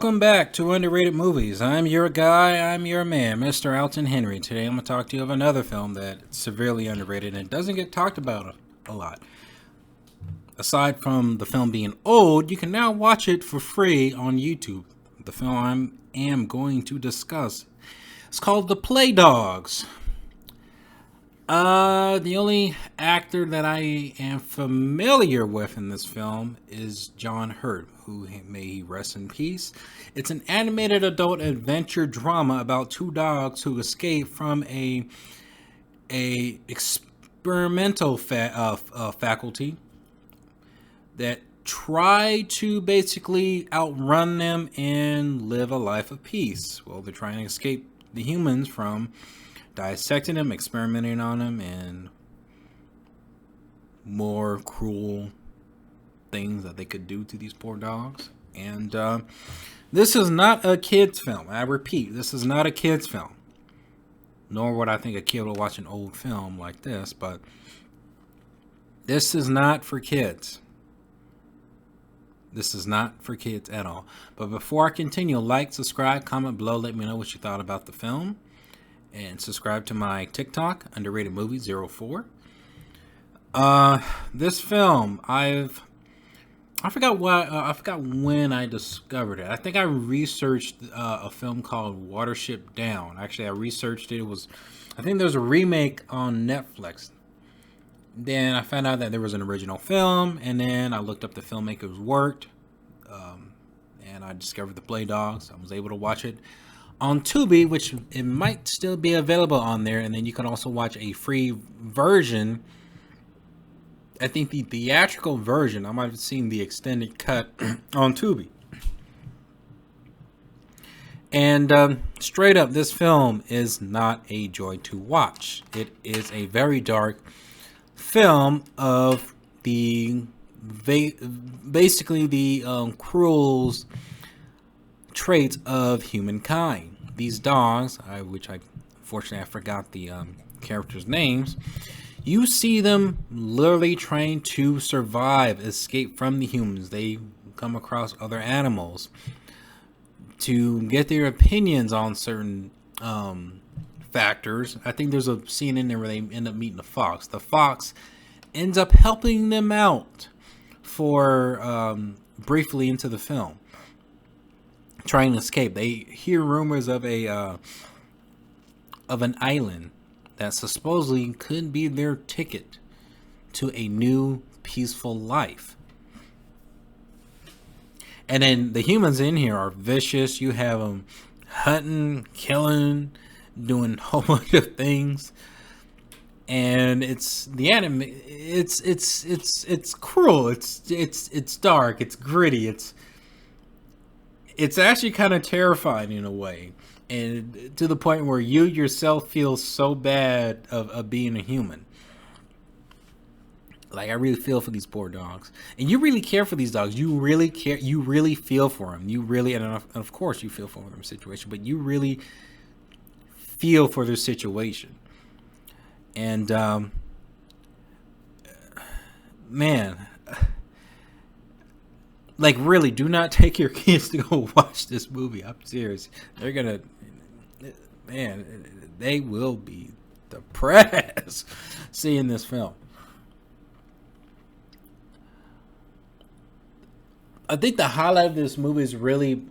Welcome back to Underrated Movies. I'm your guy, I'm your man, Mr. Alton Henry. Today I'm going to talk to you of another film that's severely underrated and doesn't get talked about a lot. Aside from the film being old, you can now watch it for free on YouTube. The film I am going to discuss is called The Play Dogs. The only actor that I am familiar with in this film is John Hurt, who may he rest in peace. It's an animated adult adventure drama about two dogs who escape from a experimental faculty that try to basically outrun them and live a life of peace. Well, they're trying to escape the humans from dissecting them, experimenting on them, and more cruel things that they could do to these poor dogs. And this is not a kid's film. I repeat, this is not a kid's film. Nor would I think a kid will watch an old film like this, but this is not for kids. This is not for kids at all. But before I continue, like, subscribe, comment below, let me know what you thought about the film. And subscribe to my TikTok, Underrated Movie 04. This film, I forgot when I discovered it. I think I researched a film called Watership Down. Actually, I researched it. I think there's a remake on Netflix. Then I found out that there was an original film, and then I looked up the filmmaker's work, and I discovered The Play Dogs. I was able to watch it on Tubi, which it might still be available on there, and then you can also watch a free version. I think the theatrical version, I might have seen the extended cut on Tubi. And straight up, this film is not a joy to watch. It is a very dark film of basically the cruel traits of humankind. These dogs, which unfortunately I forgot the characters' names, you see them literally trying to survive, escape from the humans. They come across other animals to get their opinions on certain factors. I think there's a scene in there where they end up meeting a fox. The fox ends up helping them out for briefly into the film, trying to escape. They hear rumors of an island that supposedly could be their ticket to a new peaceful life. And then the humans in here are vicious. You have them hunting, killing, doing a whole bunch of things. And it's cruel. It's dark. It's gritty. It's actually kind of terrifying in a way, and to the point where you yourself feel so bad of being a human. Like, I really feel for these poor dogs, and you really care for these dogs. You really care. You really feel for them. You really, and of course you feel for their situation, but you really feel for their situation. And man, like, really, do not take your kids to go watch this movie. I'm serious. They're gonna, man, they will be depressed seeing this film. I think the highlight of this movie is really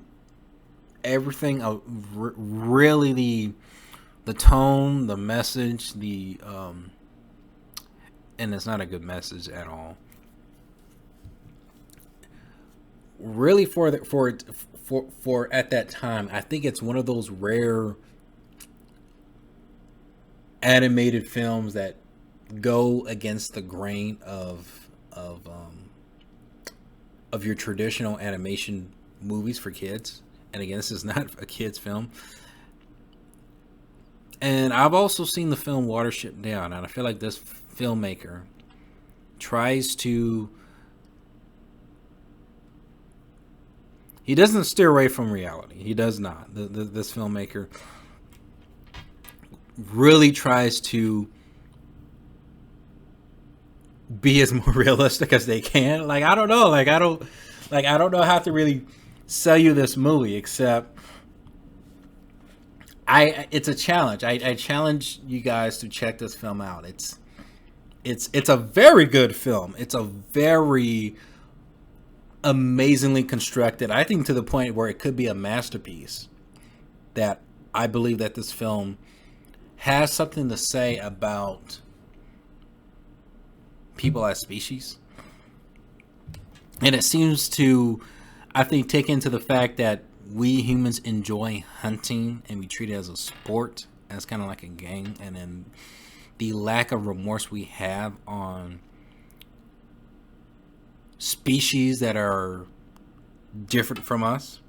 everything. Really the tone, the message, and it's not a good message at all. Really, for at that time, I think it's one of those rare animated films that go against the grain of your traditional animation movies for kids. And again, this is not a kid's film. And I've also seen the film Watership Down, and I feel like this filmmaker tries to. He doesn't steer away from reality. He does not. This filmmaker really tries to be as more realistic as they can. Like, I don't know. I don't know how to really sell you this movie, except it's a challenge. I challenge you guys to check this film out. It's a very good film. It's a very amazingly constructed. I think to the point where it could be a masterpiece. That I believe that this film has something to say about people as species. And it seems to, I think, take into the fact that we humans enjoy hunting and we treat it as a sport, as kind of like a game. And then the lack of remorse we have on species that are different from us.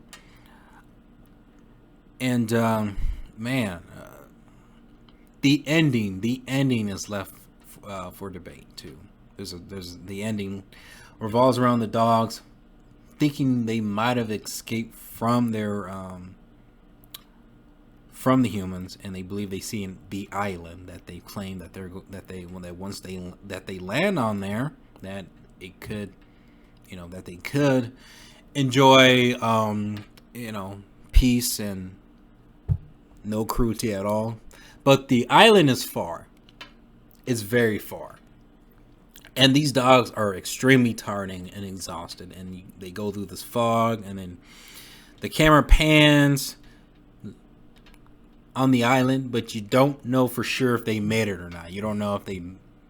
And man, the ending is left for debate too. There's the ending revolves around the dogs thinking they might have escaped from their from the humans, and they believe they see the island that they claim once they land on there, that it could, that they could enjoy peace and no cruelty at all. But the island is far. It's very far. And these dogs are extremely tiring and exhausted. And they go through this fog. And then the camera pans on the island. But you don't know for sure if they made it or not. You don't know if they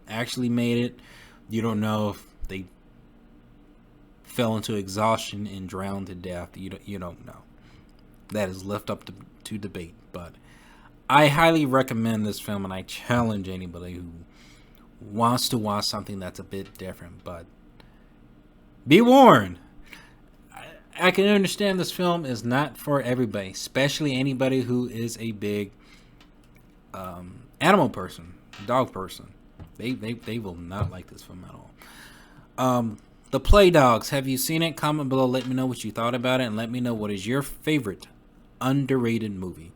actually made it. You don't know if they fell into exhaustion and drowned to death. You don't know. That is left up to debate. But I highly recommend this film, and I challenge anybody who wants to watch something that's a bit different. But be warned, I can understand this film is not for everybody, especially anybody who is a big animal person, dog person. They will not like this film at all. The Play Dogs, have you seen it? Comment below, let me know what you thought about it, and let me know what is your favorite underrated movie.